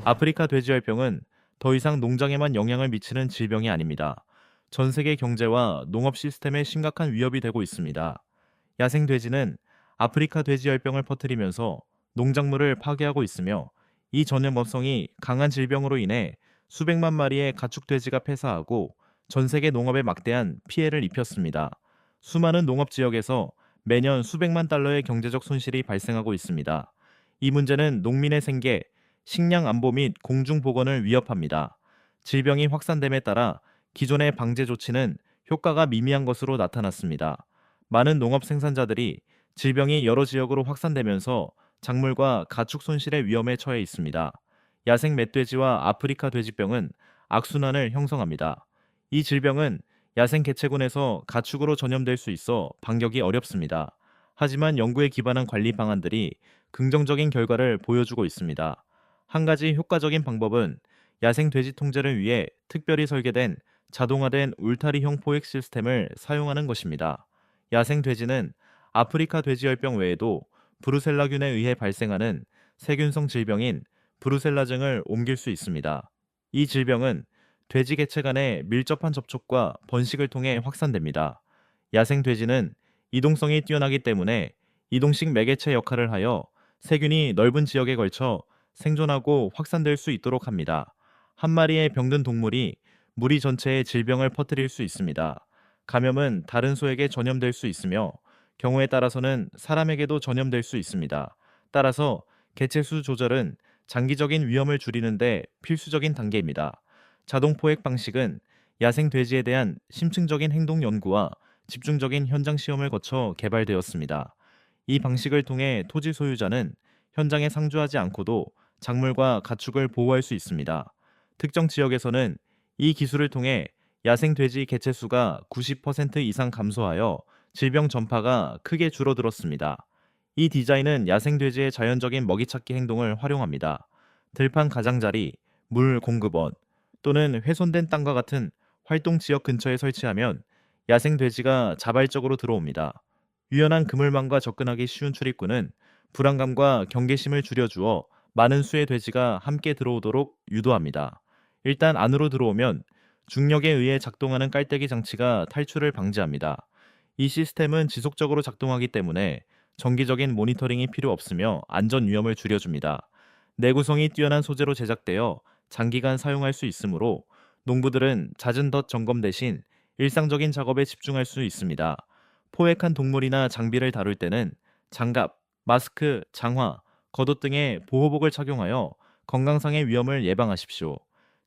아프리카 돼지열병은 더 이상 농장에만 영향을 미치는 질병이 아닙니다. 전 세계 경제와 농업 시스템에 심각한 위협이 되고 있습니다. 야생 돼지는 아프리카 돼지열병을 퍼뜨리면서 농작물을 파괴하고 있으며, 이 전염병성이 강한 질병으로 인해 수백만 마리의 가축 돼지가 폐사하고 전 세계 농업에 막대한 피해를 입혔습니다. 수많은 농업 지역에서 매년 수백만 달러의 경제적 손실이 발생하고 있습니다. 이 문제는 농민의 생계, 식량 안보 및 공중 보건을 위협합니다. 질병이 확산됨에 따라 기존의 방제 조치는 효과가 미미한 것으로 나타났습니다. 많은 농업 생산자들이 질병이 여러 지역으로 확산되면서 작물과 가축 손실의 위험에 처해 있습니다. 야생 멧돼지와 아프리카 돼지병은 악순환을 형성합니다. 이 질병은 야생 개체군에서 가축으로 전염될 수 있어 방역이 어렵습니다. 하지만 연구에 기반한 관리 방안들이 긍정적인 결과를 보여주고 있습니다. 한 가지 효과적인 방법은 야생 돼지 통제를 위해 특별히 설계된 자동화된 울타리형 포획 시스템을 사용하는 것입니다. 야생 돼지는 아프리카 돼지열병 외에도 브루셀라균에 의해 발생하는 세균성 질병인 브루셀라증을 옮길 수 있습니다. 이 질병은 돼지 개체 간의 밀접한 접촉과 번식을 통해 확산됩니다. 야생 돼지는 이동성이 뛰어나기 때문에 이동식 매개체 역할을 하여 세균이 넓은 지역에 걸쳐 생존하고 확산될 수 있도록 합니다. 한 마리의 병든 동물이 무리 전체에 질병을 퍼뜨릴 수 있습니다. 감염은 다른 소에게 전염될 수 있으며, 경우에 따라서는 사람에게도 전염될 수 있습니다. 따라서 개체수 조절은 장기적인 위험을 줄이는데 필수적인 단계입니다. 자동 포획 방식은 야생 돼지에 대한 심층적인 행동 연구와 집중적인 현장 시험을 거쳐 개발되었습니다. 이 방식을 통해 토지 소유자는 현장에 상주하지 않고도 작물과 가축을 보호할 수 있습니다. 특정 지역에서는 이 기술을 통해 야생 돼지 개체 수가 90% 이상 감소하여 질병 전파가 크게 줄어들었습니다. 이 디자인은 야생 돼지의 자연적인 먹이 찾기 행동을 활용합니다. 들판 가장자리, 물 공급원 또는 훼손된 땅과 같은 활동 지역 근처에 설치하면 야생 돼지가 자발적으로 들어옵니다. 유연한 그물망과 접근하기 쉬운 출입구는 불안감과 경계심을 줄여주어 많은 수의 돼지가 함께 들어오도록 유도합니다. 일단 안으로 들어오면 중력에 의해 작동하는 깔때기 장치가 탈출을 방지합니다. 이 시스템은 지속적으로 작동하기 때문에 정기적인 모니터링이 필요 없으며 안전 위험을 줄여줍니다. 내구성이 뛰어난 소재로 제작되어 장기간 사용할 수 있으므로 농부들은 잦은 덧 점검 대신 일상적인 작업에 집중할 수 있습니다. 포획한 동물이나 장비를 다룰 때는 장갑, 마스크, 장화, 겉옷 등의 보호복을 착용하여 건강상의 위험을 예방하십시오.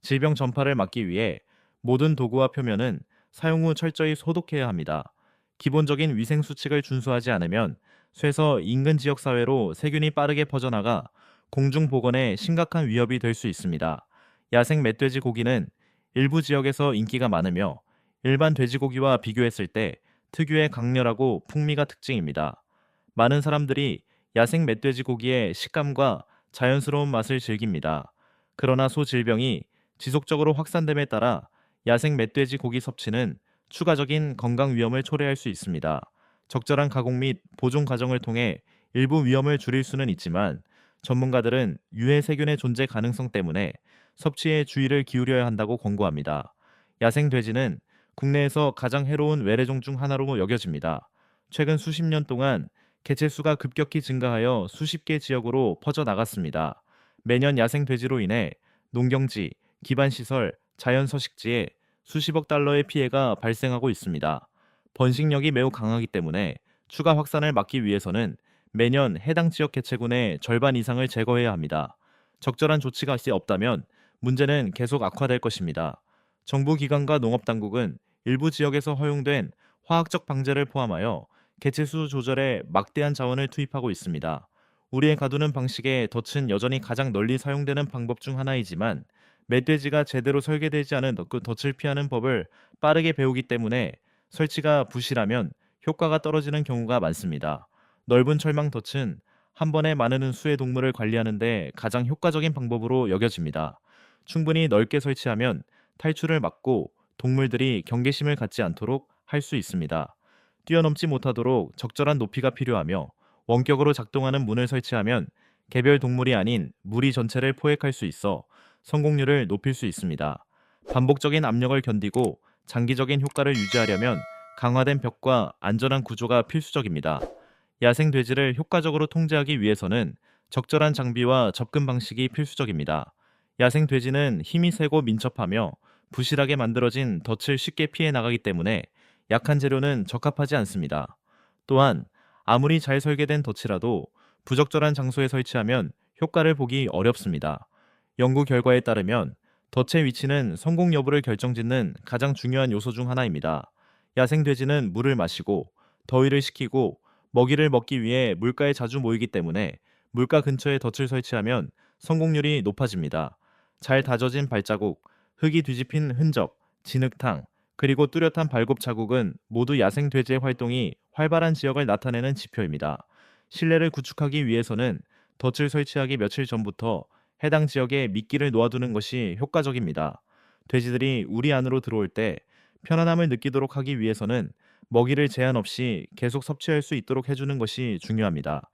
질병 전파를 막기 위해 모든 도구와 표면은 사용 후 철저히 소독해야 합니다. 기본적인 위생 수칙을 준수하지 않으면 쇠서 인근 지역 사회로 세균이 빠르게 퍼져나가 공중 보건에 심각한 위협이 될 수 있습니다. 야생 멧돼지 고기는 일부 지역에서 인기가 많으며, 일반 돼지고기와 비교했을 때 특유의 강렬하고 풍미가 특징입니다. 많은 사람들이 야생 멧돼지 고기의 식감과 자연스러운 맛을 즐깁니다. 그러나 소 질병이 지속적으로 확산됨에 따라 야생 멧돼지 고기 섭취는 추가적인 건강 위험을 초래할 수 있습니다. 적절한 가공 및 보존 과정을 통해 일부 위험을 줄일 수는 있지만, 전문가들은 유해 세균의 존재 가능성 때문에 섭취에 주의를 기울여야 한다고 권고합니다. 야생 돼지는 국내에서 가장 해로운 외래종 중 하나로 여겨집니다. 최근 수십 년 동안 개체 수가 급격히 증가하여 수십 개 지역으로 퍼져 나갔습니다. 매년 야생 돼지로 인해 농경지, 기반시설, 자연서식지에 수십억 달러의 피해가 발생하고 있습니다. 번식력이 매우 강하기 때문에 추가 확산을 막기 위해서는 매년 해당 지역 개체군의 절반 이상을 제거해야 합니다. 적절한 조치가 없다면 문제는 계속 악화될 것입니다. 정부 기관과 농업당국은 일부 지역에서 허용된 화학적 방제를 포함하여 개체수 조절에 막대한 자원을 투입하고 있습니다. 우리의 가두는 방식의 덫은 여전히 가장 널리 사용되는 방법 중 하나이지만, 멧돼지가 제대로 설계되지 않은 그 덫을 피하는 법을 빠르게 배우기 때문에 설치가 부실하면 효과가 떨어지는 경우가 많습니다. 넓은 철망 덫은 한 번에 많은 수의 동물을 관리하는 데 가장 효과적인 방법으로 여겨집니다. 충분히 넓게 설치하면 탈출을 막고 동물들이 경계심을 갖지 않도록 할 수 있습니다. 뛰어넘지 못하도록 적절한 높이가 필요하며, 원격으로 작동하는 문을 설치하면 개별 동물이 아닌 무리 전체를 포획할 수 있어 성공률을 높일 수 있습니다. 반복적인 압력을 견디고 장기적인 효과를 유지하려면 강화된 벽과 안전한 구조가 필수적입니다. 야생 돼지를 효과적으로 통제하기 위해서는 적절한 장비와 접근 방식이 필수적입니다. 야생 돼지는 힘이 세고 민첩하며 부실하게 만들어진 덫을 쉽게 피해 나가기 때문에 약한 재료는 적합하지 않습니다. 또한 아무리 잘 설계된 덫이라도 부적절한 장소에 설치하면 효과를 보기 어렵습니다. 연구 결과에 따르면 덫의 위치는 성공 여부를 결정짓는 가장 중요한 요소 중 하나입니다. 야생 돼지는 물을 마시고 더위를 식히고 먹이를 먹기 위해 물가에 자주 모이기 때문에 물가 근처에 덫을 설치하면 성공률이 높아집니다. 잘 다져진 발자국, 흙이 뒤집힌 흔적, 진흙탕, 그리고 뚜렷한 발굽 자국은 모두 야생 돼지의 활동이 활발한 지역을 나타내는 지표입니다. 신뢰를 구축하기 위해서는 덫을 설치하기 며칠 전부터 해당 지역에 미끼를 놓아두는 것이 효과적입니다. 돼지들이 우리 안으로 들어올 때 편안함을 느끼도록 하기 위해서는 먹이를 제한 없이 계속 섭취할 수 있도록 해주는 것이 중요합니다.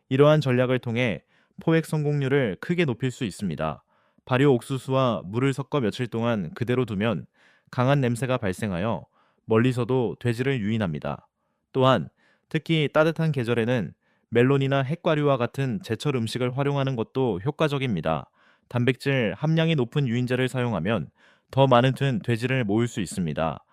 이러한 전략을 통해 포획 성공률을 크게 높일 수 있습니다. 발효 옥수수와 물을 섞어 며칠 동안 그대로 두면 강한 냄새가 발생하여 멀리서도 돼지를 유인합니다. 또한 특히 따뜻한 계절에는 멜론이나 핵과류와 같은 제철 음식을 활용하는 것도 효과적입니다. 단백질 함량이 높은 유인제를 사용하면 더 많은 돼지를 모을 수 있습니다.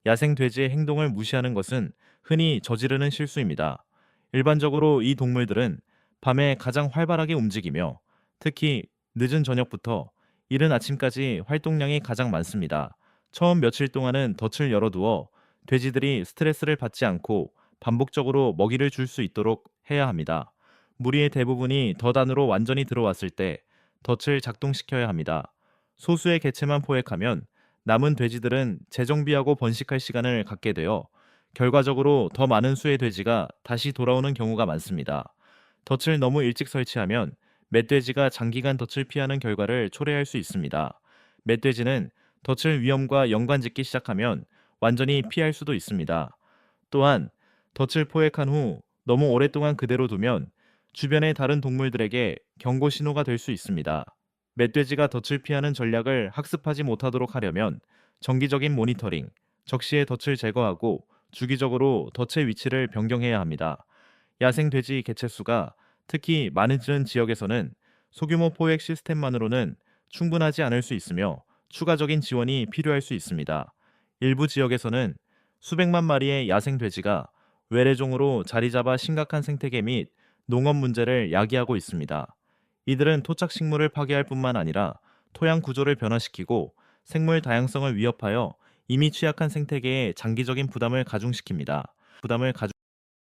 야생 돼지의 행동을 무시하는 것은 흔히 저지르는 실수입니다. 일반적으로 이 동물들은 밤에 가장 활발하게 움직이며 특히 늦은 저녁부터 이른 아침까지 활동량이 가장 많습니다. 처음 며칠 동안은 덫을 열어두어 돼지들이 스트레스를 받지 않고 반복적으로 먹이를 줄 수 있도록 해야 합니다. 무리의 대부분이 덫 안으로 완전히 들어왔을 때 덫을 작동시켜야 합니다. 소수의 개체만 포획하면 남은 돼지들은 재정비하고 번식할 시간을 갖게 되어 결과적으로 더 많은 수의 돼지가 다시 돌아오는 경우가 많습니다. 덫을 너무 일찍 설치하면 멧돼지가 장기간 덫을 피하는 결과를 초래할 수 있습니다. 멧돼지는 덫을 위험과 연관짓기 시작하면 완전히 피할 수도 있습니다. 또한 덫을 포획한 후 너무 오랫동안 그대로 두면 주변의 다른 동물들에게 경고 신호가 될 수 있습니다. 멧돼지가 덫을 피하는 전략을 학습하지 못하도록 하려면 정기적인 모니터링, 적시에 덫을 제거하고 주기적으로 덫의 위치를 변경해야 합니다. 야생 돼지 개체수가 특히 많은 지역에서는 소규모 포획 시스템만으로는 충분하지 않을 수 있으며 추가적인 지원이 필요할 수 있습니다. 일부 지역에서는 수백만 마리의 야생 돼지가 외래종으로 자리 잡아 심각한 생태계 및 농업 문제를 야기하고 있습니다. 이들은 토착 식물을 파괴할 뿐만 아니라 토양 구조를 변화시키고 생물 다양성을 위협하여 이미 취약한 생태계에 장기적인 부담을 가중시킵니다.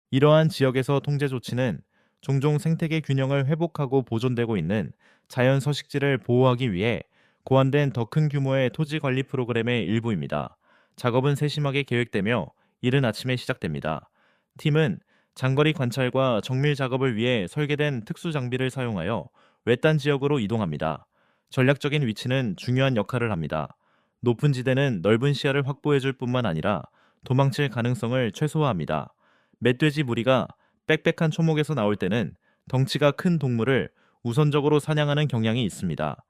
이러한 지역에서 통제 조치는 종종 생태계 균형을 회복하고 보존되고 있는 자연 서식지를 보호하기 위해 고안된 더 큰 규모의 토지 관리 프로그램의 일부입니다. 작업은 세심하게 계획되며 이른 아침에 시작됩니다. 팀은 장거리 관찰과 정밀 작업을 위해 설계된 특수 장비를 사용하여 외딴 지역으로 이동합니다. 전략적인 위치는 중요한 역할을 합니다. 높은 지대는 넓은 시야를 확보해 줄 뿐만 아니라 도망칠 가능성을 최소화합니다. 멧돼지 무리가 빽빽한 초목에서 나올 때는 덩치가 큰 동물을 우선적으로 사냥하는 경향이 있습니다.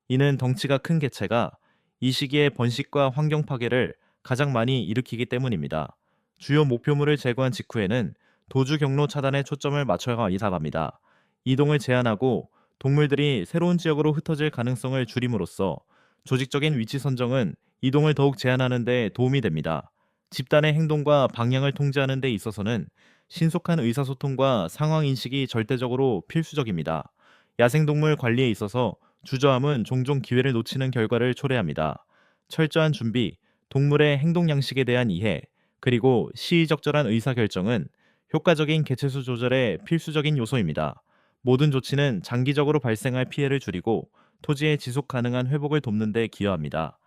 이는 덩치가 큰 개체가 이 시기에 번식과 환경 파괴를 가장 많이 일으키기 때문입니다. 주요 목표물을 제거한 직후에는 도주 경로 차단에 초점을 맞춰야 이사갑니다. 이동을 제한하고 동물들이 새로운 지역으로 흩어질 가능성을 줄임으로써 조직적인 위치 선정은 이동을 더욱 제한하는 데 도움이 됩니다. 집단의 행동과 방향을 통제하는 데 있어서는 신속한 의사소통과 상황 인식이 절대적으로 필수적입니다. 야생동물 관리에 있어서 주저함은 종종 기회를 놓치는 결과를 초래합니다. 철저한 준비, 동물의 행동 양식에 대한 이해, 그리고 시의적절한 의사결정은 효과적인 개체수 조절의 필수적인 요소입니다. 모든 조치는 장기적으로 발생할 피해를 줄이고 토지의 지속 가능한 회복을 돕는 데 기여합니다.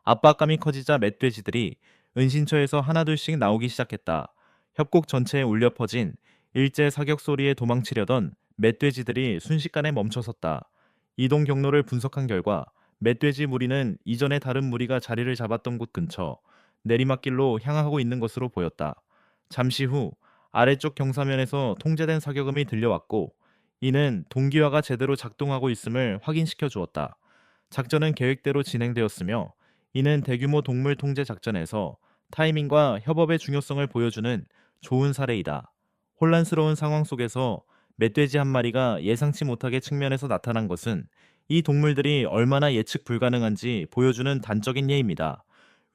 압박감이 커지자 멧돼지들이 은신처에서 하나둘씩 나오기 시작했다. 협곡 전체에 울려 퍼진 일제 사격 소리에 도망치려던 멧돼지들이 순식간에 멈춰섰다. 이동 경로를 분석한 결과 멧돼지 무리는 이전에 다른 무리가 자리를 잡았던 곳 근처 내리막길로 향하고 있는 것으로 보였다. 잠시 후 아래쪽 경사면에서 통제된 사격음이 들려왔고 이는 동기화가 제대로 작동하고 있음을 확인시켜 주었다. 작전은 계획대로 진행되었으며, 이는 대규모 동물 통제 작전에서 타이밍과 협업의 중요성을 보여주는 좋은 사례이다. 혼란스러운 상황 속에서 멧돼지 한 마리가 예상치 못하게 측면에서 나타난 것은 이 동물들이 얼마나 예측 불가능한지 보여주는 단적인 예입니다.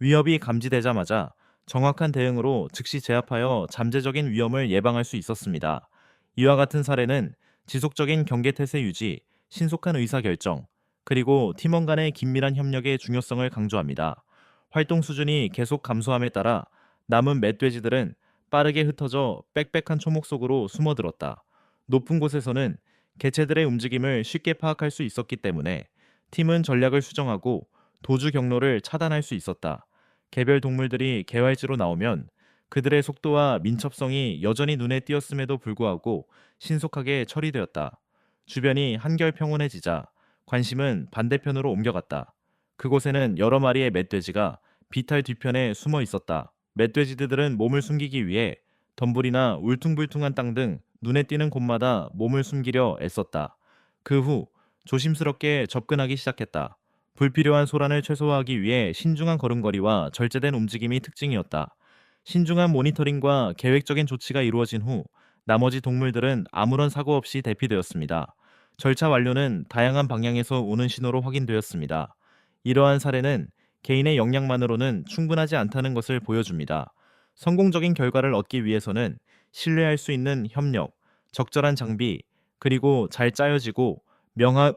위협이 감지되자마자 정확한 대응으로 즉시 제압하여 잠재적인 위험을 예방할 수 있었습니다. 이와 같은 사례는 지속적인 경계태세 유지, 신속한 의사결정, 그리고 팀원 간의 긴밀한 협력의 중요성을 강조합니다. 활동 수준이 계속 감소함에 따라 남은 멧돼지들은 빠르게 흩어져 빽빽한 초목 속으로 숨어들었다. 높은 곳에서는 개체들의 움직임을 쉽게 파악할 수 있었기 때문에 팀은 전략을 수정하고 도주 경로를 차단할 수 있었다. 개별 동물들이 개활지로 나오면 그들의 속도와 민첩성이 여전히 눈에 띄었음에도 불구하고 신속하게 처리되었다. 주변이 한결 평온해지자 관심은 반대편으로 옮겨갔다. 그곳에는 여러 마리의 멧돼지가 비탈 뒤편에 숨어 있었다. 멧돼지들은 몸을 숨기기 위해 덤불이나 울퉁불퉁한 땅 등 눈에 띄는 곳마다 몸을 숨기려 애썼다. 그 후 조심스럽게 접근하기 시작했다. 불필요한 소란을 최소화하기 위해 신중한 걸음걸이와 절제된 움직임이 특징이었다. 신중한 모니터링과 계획적인 조치가 이루어진 후 나머지 동물들은 아무런 사고 없이 대피되었습니다. 절차 완료는 다양한 방향에서 오는 신호로 확인되었습니다. 이러한 사례는 개인의 역량만으로는 충분하지 않다는 것을 보여줍니다. 성공적인 결과를 얻기 위해서는 신뢰할 수 있는 협력, 적절한 장비, 그리고 잘 짜여지고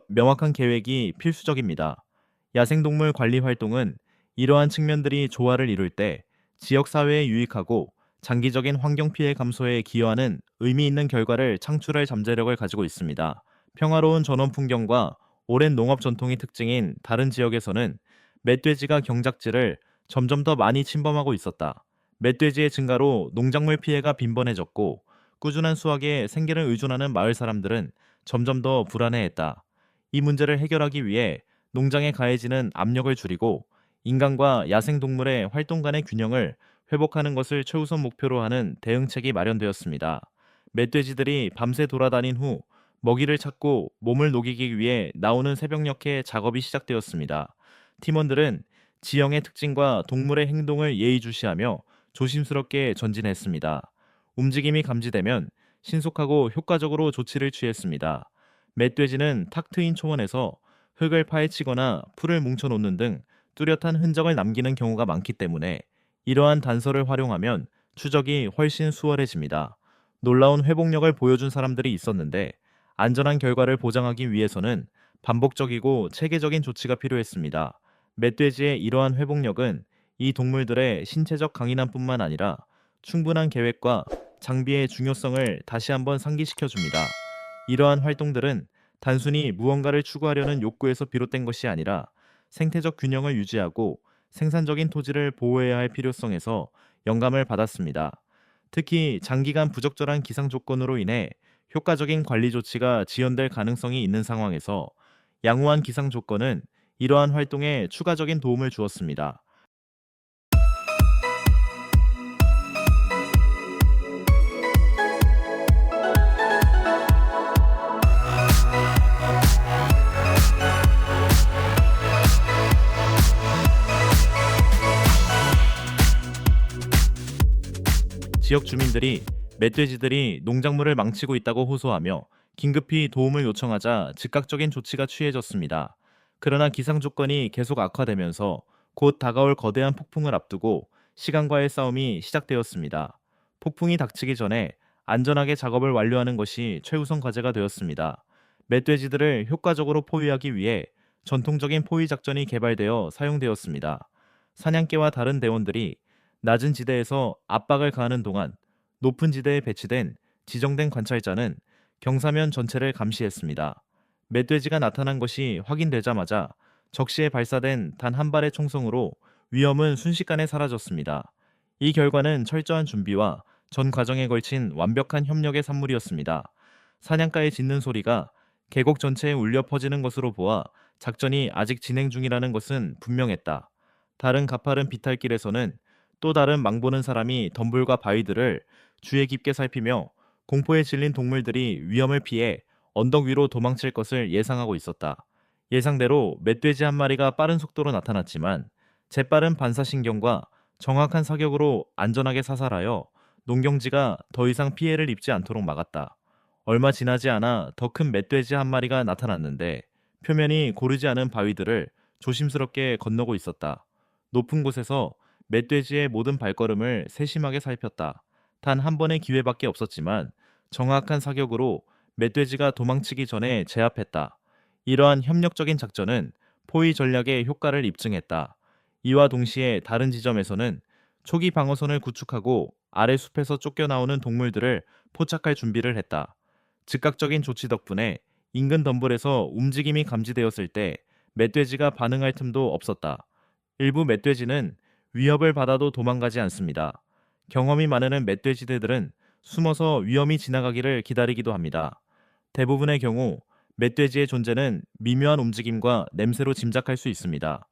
명확한 계획이 필수적입니다. 야생동물 관리 활동은 이러한 측면들이 조화를 이룰 때 지역 사회에 유익하고 장기적인 환경 피해 감소에 기여하는 의미 있는 결과를 창출할 잠재력을 가지고 있습니다. 평화로운 전원 풍경과 오랜 농업 전통이 특징인 다른 지역에서는 멧돼지가 경작지를 점점 더 많이 침범하고 있었다. 멧돼지의 증가로 농작물 피해가 빈번해졌고 꾸준한 수확에 생계를 의존하는 마을 사람들은 점점 더 불안해했다. 이 문제를 해결하기 위해 농장에 가해지는 압력을 줄이고 인간과 야생동물의 활동 간의 균형을 회복하는 것을 최우선 목표로 하는 대응책이 마련되었습니다. 멧돼지들이 밤새 돌아다닌 후 먹이를 찾고 몸을 녹이기 위해 나오는 새벽녘에 작업이 시작되었습니다. 팀원들은 지형의 특징과 동물의 행동을 예의주시하며 조심스럽게 전진했습니다. 움직임이 감지되면 신속하고 효과적으로 조치를 취했습니다. 멧돼지는 탁 트인 초원에서 흙을 파헤치거나 풀을 뭉쳐놓는 등 뚜렷한 흔적을 남기는 경우가 많기 때문에 이러한 단서를 활용하면 추적이 훨씬 수월해집니다. 놀라운 회복력을 보여준 사람들이 있었는데 안전한 결과를 보장하기 위해서는 반복적이고 체계적인 조치가 필요했습니다. 멧돼지의 이러한 회복력은 이 동물들의 신체적 강인함뿐만 아니라 충분한 계획과 장비의 중요성을 다시 한번 상기시켜 줍니다. 이러한 활동들은 단순히 무언가를 추구하려는 욕구에서 비롯된 것이 아니라 생태적 균형을 유지하고 생산적인 토지를 보호해야 할 필요성에서 영감을 받았습니다. 특히 장기간 부적절한 기상 조건으로 인해 효과적인 관리 조치가 지연될 가능성이 있는 상황에서 양호한 기상 조건은 이러한 활동에 추가적인 도움을 주었습니다. 지역 주민들이 멧돼지들이 농작물을 망치고 있다고 호소하며 긴급히 도움을 요청하자 즉각적인 조치가 취해졌습니다. 그러나 기상 조건이 계속 악화되면서 곧 다가올 거대한 폭풍을 앞두고 시간과의 싸움이 시작되었습니다. 폭풍이 닥치기 전에 안전하게 작업을 완료하는 것이 최우선 과제가 되었습니다. 멧돼지들을 효과적으로 포위하기 위해 전통적인 포위 작전이 개발되어 사용되었습니다. 사냥개와 다른 대원들이 낮은 지대에서 압박을 가하는 동안 높은 지대에 배치된 지정된 관찰자는 경사면 전체를 감시했습니다. 멧돼지가 나타난 것이 확인되자마자 적시에 발사된 단 한 발의 총성으로 위험은 순식간에 사라졌습니다. 이 결과는 철저한 준비와 전 과정에 걸친 완벽한 협력의 산물이었습니다. 사냥가의 짖는 소리가 계곡 전체에 울려 퍼지는 것으로 보아 작전이 아직 진행 중이라는 것은 분명했다. 다른 가파른 비탈길에서는 또 다른 망보는 사람이 덤불과 바위들을 주의 깊게 살피며 공포에 질린 동물들이 위험을 피해 언덕 위로 도망칠 것을 예상하고 있었다. 예상대로 멧돼지 한 마리가 빠른 속도로 나타났지만 재빠른 반사신경과 정확한 사격으로 안전하게 사살하여 농경지가 더 이상 피해를 입지 않도록 막았다. 얼마 지나지 않아 더 큰 멧돼지 한 마리가 나타났는데 표면이 고르지 않은 바위들을 조심스럽게 건너고 있었다. 높은 곳에서 멧돼지의 모든 발걸음을 세심하게 살폈다. 단 한 번의 기회밖에 없었지만 정확한 사격으로 멧돼지가 도망치기 전에 제압했다. 이러한 협력적인 작전은 포위 전략의 효과를 입증했다. 이와 동시에 다른 지점에서는 초기 방어선을 구축하고 아래 숲에서 쫓겨나오는 동물들을 포착할 준비를 했다. 즉각적인 조치 덕분에 인근 덤불에서 움직임이 감지되었을 때 멧돼지가 반응할 틈도 없었다. 일부 멧돼지는 위협을 받아도 도망가지 않습니다. 경험이 많은 멧돼지들은 숨어서 위험이 지나가기를 기다리기도 합니다. 대부분의 경우 멧돼지의 존재는 미묘한 움직임과 냄새로 짐작할 수 있습니다.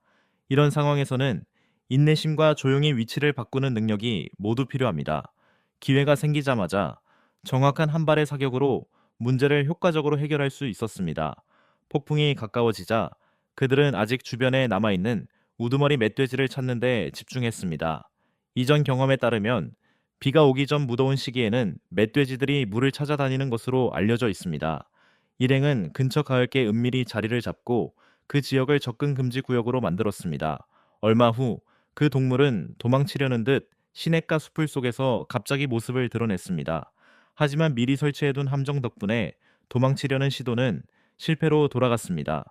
이런 상황에서는 인내심과 조용히 위치를 바꾸는 능력이 모두 필요합니다. 기회가 생기자마자 정확한 한 발의 사격으로 문제를 효과적으로 해결할 수 있었습니다. 폭풍이 가까워지자 그들은 아직 주변에 남아있는 우두머리 멧돼지를 찾는 데 집중했습니다. 이전 경험에 따르면 비가 오기 전 무더운 시기에는 멧돼지들이 물을 찾아다니는 것으로 알려져 있습니다. 일행은 근처 가을께 은밀히 자리를 잡고 그 지역을 접근 금지 구역으로 만들었습니다. 얼마 후 그 동물은 도망치려는 듯 시냇가 숲을 속에서 갑자기 모습을 드러냈습니다. 하지만 미리 설치해둔 함정 덕분에 도망치려는 시도는 실패로 돌아갔습니다.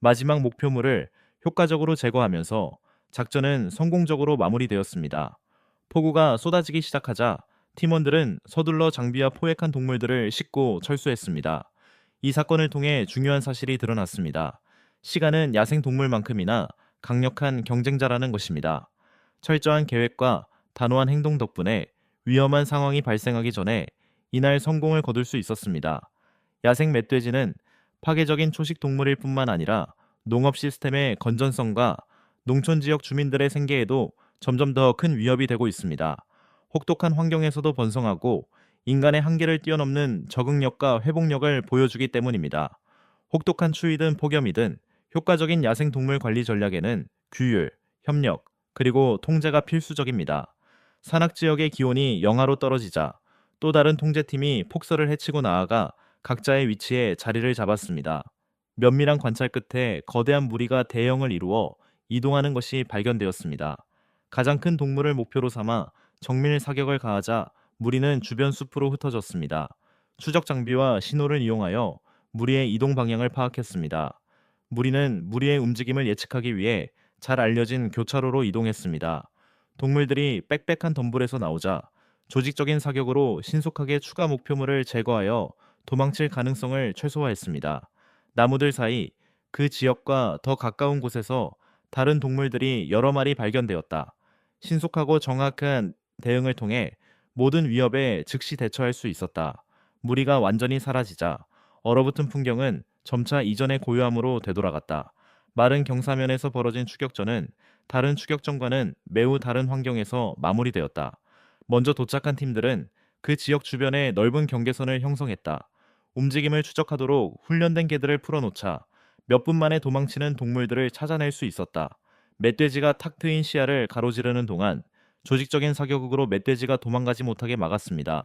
마지막 목표물을 효과적으로 제거하면서 작전은 성공적으로 마무리되었습니다. 폭우가 쏟아지기 시작하자 팀원들은 서둘러 장비와 포획한 동물들을 싣고 철수했습니다. 이 사건을 통해 중요한 사실이 드러났습니다. 시간은 야생 동물만큼이나 강력한 경쟁자라는 것입니다. 철저한 계획과 단호한 행동 덕분에 위험한 상황이 발생하기 전에 이날 성공을 거둘 수 있었습니다. 야생 멧돼지는 파괴적인 초식 동물일 뿐만 아니라 농업 시스템의 건전성과 농촌 지역 주민들의 생계에도 점점 더 큰 위협이 되고 있습니다. 혹독한 환경에서도 번성하고 인간의 한계를 뛰어넘는 적응력과 회복력을 보여주기 때문입니다. 혹독한 추위든 폭염이든 효과적인 야생 동물 관리 전략에는 규율, 협력, 그리고 통제가 필수적입니다. 산악 지역의 기온이 영하로 떨어지자 또 다른 통제팀이 폭설을 헤치고 나아가 각자의 위치에 자리를 잡았습니다. 면밀한 관찰 끝에 거대한 무리가 대형을 이루어 이동하는 것이 발견되었습니다. 가장 큰 동물을 목표로 삼아 정밀 사격을 가하자 무리는 주변 숲으로 흩어졌습니다. 추적 장비와 신호를 이용하여 무리의 이동 방향을 파악했습니다. 무리는 무리의 움직임을 예측하기 위해 잘 알려진 교차로로 이동했습니다. 동물들이 빽빽한 덤불에서 나오자 조직적인 사격으로 신속하게 추가 목표물을 제거하여 도망칠 가능성을 최소화했습니다. 나무들 사이 그 지역과 더 가까운 곳에서 다른 동물들이 여러 마리 발견되었다. 신속하고 정확한 대응을 통해 모든 위협에 즉시 대처할 수 있었다. 무리가 완전히 사라지자 얼어붙은 풍경은 점차 이전의 고요함으로 되돌아갔다. 마른 경사면에서 벌어진 추격전은 다른 추격전과는 매우 다른 환경에서 마무리되었다. 먼저 도착한 팀들은 그 지역 주변에 넓은 경계선을 형성했다. 움직임을 추적하도록 훈련된 개들을 풀어놓자 몇 분 만에 도망치는 동물들을 찾아낼 수 있었다. 멧돼지가 탁 트인 시야를 가로지르는 동안 조직적인 사격으로 멧돼지가 도망가지 못하게 막았습니다.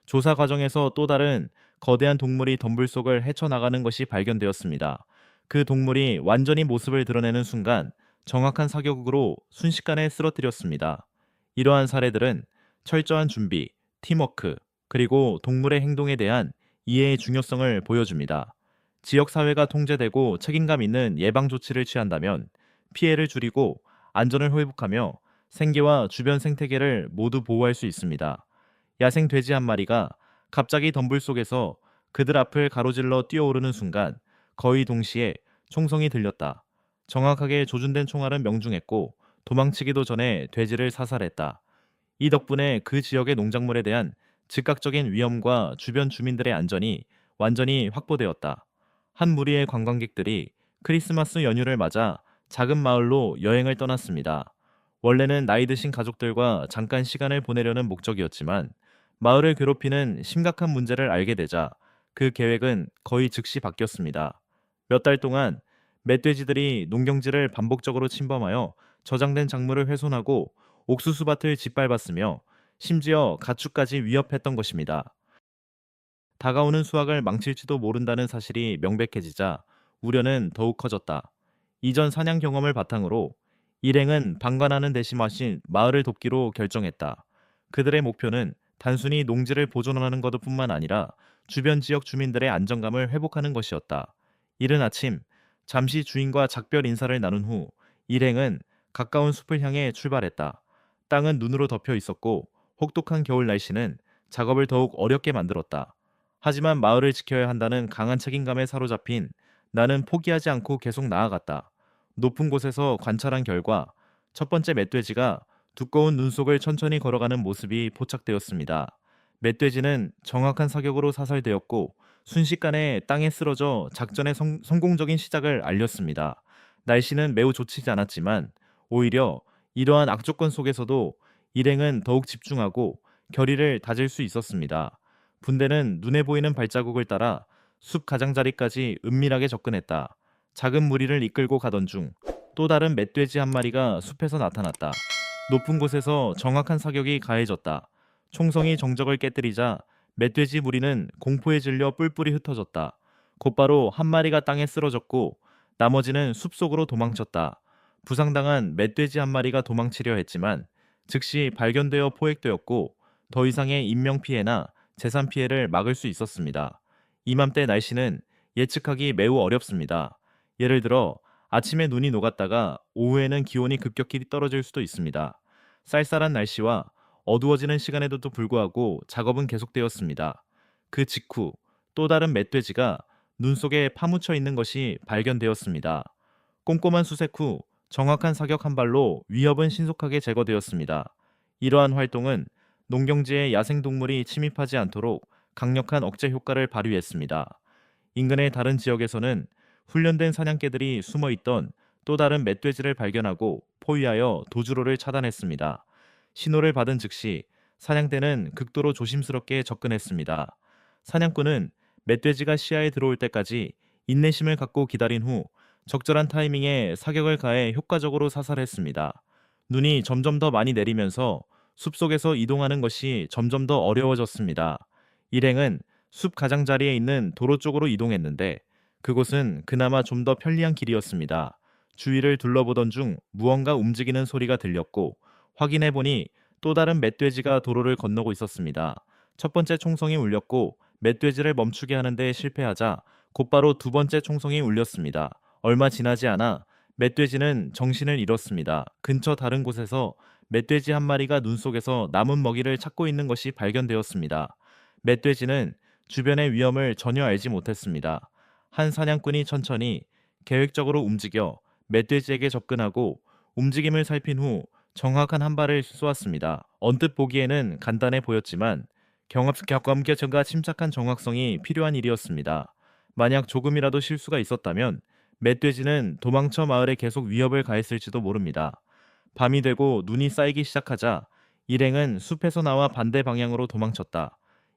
조사 과정에서 또 다른 거대한 동물이 덤불 속을 헤쳐나가는 것이 발견되었습니다. 그 동물이 완전히 모습을 드러내는 순간 정확한 사격으로 순식간에 쓰러뜨렸습니다. 이러한 사례들은 철저한 준비, 팀워크, 그리고 동물의 행동에 대한 이해의 중요성을 보여줍니다. 지역 사회가 통제되고 책임감 있는 예방 조치를 취한다면 피해를 줄이고 안전을 회복하며 생계와 주변 생태계를 모두 보호할 수 있습니다. 야생 돼지 한 마리가 갑자기 덤불 속에서 그들 앞을 가로질러 뛰어오르는 순간 거의 동시에 총성이 들렸다. 정확하게 조준된 총알은 명중했고 도망치기도 전에 돼지를 사살했다. 이 덕분에 그 지역의 농작물에 대한 즉각적인 위험과 주변 주민들의 안전이 완전히 확보되었다. 한 무리의 관광객들이 크리스마스 연휴를 맞아 작은 마을로 여행을 떠났습니다. 원래는 나이 드신 가족들과 잠깐 시간을 보내려는 목적이었지만 마을을 괴롭히는 심각한 문제를 알게 되자 그 계획은 거의 즉시 바뀌었습니다. 몇 달 동안 멧돼지들이 농경지를 반복적으로 침범하여 저장된 작물을 훼손하고 옥수수밭을 짓밟았으며 심지어 가축까지 위협했던 것입니다. 다가오는 수확을 망칠지도 모른다는 사실이 명백해지자 우려는 더욱 커졌다. 이전 사냥 경험을 바탕으로 일행은 방관하는 대신마신 마을을 돕기로 결정했다. 그들의 목표는 단순히 농지를 보존하는 것뿐만 아니라 주변 지역 주민들의 안정감을 회복하는 것이었다. 이른 아침, 잠시 주인과 작별 인사를 나눈 후 일행은 가까운 숲을 향해 출발했다. 땅은 눈으로 덮여 있었고 혹독한 겨울 날씨는 작업을 더욱 어렵게 만들었다. 하지만 마을을 지켜야 한다는 강한 책임감에 사로잡힌 나는 포기하지 않고 계속 나아갔다. 높은 곳에서 관찰한 결과 첫 번째 멧돼지가 두꺼운 눈 속을 천천히 걸어가는 모습이 포착되었습니다. 멧돼지는 정확한 사격으로 사살되었고 순식간에 땅에 쓰러져 작전의 성공적인 시작을 알렸습니다. 날씨는 매우 좋지 않았지만 오히려 이러한 악조건 속에서도 일행은 더욱 집중하고 결의를 다질 수 있었습니다. 분대는 눈에 보이는 발자국을 따라 숲 가장자리까지 은밀하게 접근했다. 작은 무리를 이끌고 가던 중 또 다른 멧돼지 한 마리가 숲에서 나타났다. 높은 곳에서 정확한 사격이 가해졌다. 총성이 정적을 깨뜨리자 멧돼지 무리는 공포에 질려 뿔뿔이 흩어졌다. 곧바로 한 마리가 땅에 쓰러졌고 나머지는 숲속으로 도망쳤다. 부상당한 멧돼지 한 마리가 도망치려 했지만 즉시 발견되어 포획되었고 더 이상의 인명피해나 재산 피해를 막을 수 있었습니다. 이맘때 날씨는 예측하기 매우 어렵습니다. 예를 들어 아침에 눈이 녹았다가 오후에는 기온이 급격히 떨어질 수도 있습니다. 쌀쌀한 날씨와 어두워지는 시간에도 불구하고 작업은 계속되었습니다. 그 직후 또 다른 멧돼지가 눈 속에 파묻혀 있는 것이 발견되었습니다. 꼼꼼한 수색 후 정확한 사격 한 발로 위협은 신속하게 제거되었습니다. 이러한 활동은 농경지에 야생동물이 침입하지 않도록 강력한 억제 효과를 발휘했습니다. 인근의 다른 지역에서는 훈련된 사냥개들이 숨어 있던 또 다른 멧돼지를 발견하고 포위하여 도주로를 차단했습니다. 신호를 받은 즉시 사냥대는 극도로 조심스럽게 접근했습니다. 사냥꾼은 멧돼지가 시야에 들어올 때까지 인내심을 갖고 기다린 후 적절한 타이밍에 사격을 가해 효과적으로 사살했습니다. 눈이 점점 더 많이 내리면서 숲속에서 이동하는 것이 점점 더 어려워졌습니다. 일행은 숲 가장자리에 있는 도로 쪽으로 이동했는데 그곳은 그나마 좀 더 편리한 길이었습니다. 주위를 둘러보던 중 무언가 움직이는 소리가 들렸고 확인해 보니 또 다른 멧돼지가 도로를 건너고 있었습니다. 첫 번째 총성이 울렸고 멧돼지를 멈추게 하는데 실패하자 곧바로 두 번째 총성이 울렸습니다. 얼마 지나지 않아 멧돼지는 정신을 잃었습니다. 근처 다른 곳에서 멧돼지 한 마리가 눈 속에서 남은 먹이를 찾고 있는 것이 발견되었습니다. 멧돼지는 주변의 위험을 전혀 알지 못했습니다. 한 사냥꾼이 천천히 계획적으로 움직여 멧돼지에게 접근하고 움직임을 살핀 후 정확한 한 발을 쏘았습니다. 언뜻 보기에는 간단해 보였지만 경감과 침착한 정확성이 필요한 일이었습니다. 만약 조금이라도 실수가 있었다면 멧돼지는 도망쳐 마을에 계속 위협을 가했을지도 모릅니다. 밤이 되고 눈이 쌓이기 시작하자 일행은 숲에서 나와 반대 방향으로 도망쳤다.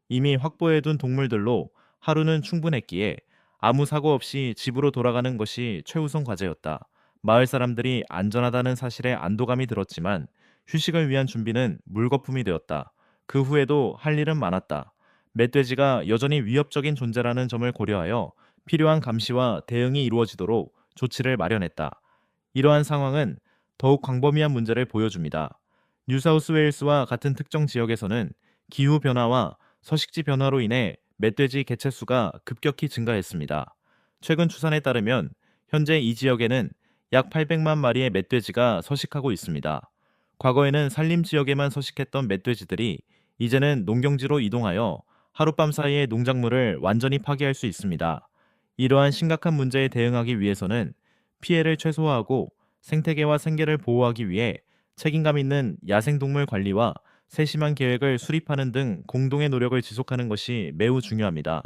이미 확보해둔 동물들로 하루는 충분했기에 아무 사고 없이 집으로 돌아가는 것이 최우선 과제였다. 마을 사람들이 안전하다는 사실에 안도감이 들었지만 휴식을 위한 준비는 물거품이 되었다. 그 후에도 할 일은 많았다. 멧돼지가 여전히 위협적인 존재라는 점을 고려하여 필요한 감시와 대응이 이루어지도록 조치를 마련했다. 이러한 상황은 더욱 광범위한 문제를 보여줍니다. 뉴사우스웨일스와 같은 특정 지역에서는 기후 변화와 서식지 변화로 인해 멧돼지 개체 수가 급격히 증가했습니다. 최근 추산에 따르면 현재 이 지역에는 약 800만 마리의 멧돼지가 서식하고 있습니다. 과거에는 산림 지역에만 서식했던 멧돼지들이 이제는 농경지로 이동하여 하룻밤 사이에 농작물을 완전히 파괴할 수 있습니다. 이러한 심각한 문제에 대응하기 위해서는 피해를 최소화하고 생태계와 생계를 보호하기 위해 책임감 있는 야생동물 관리와 세심한 계획을 수립하는 등 공동의 노력을 지속하는 것이 매우 중요합니다.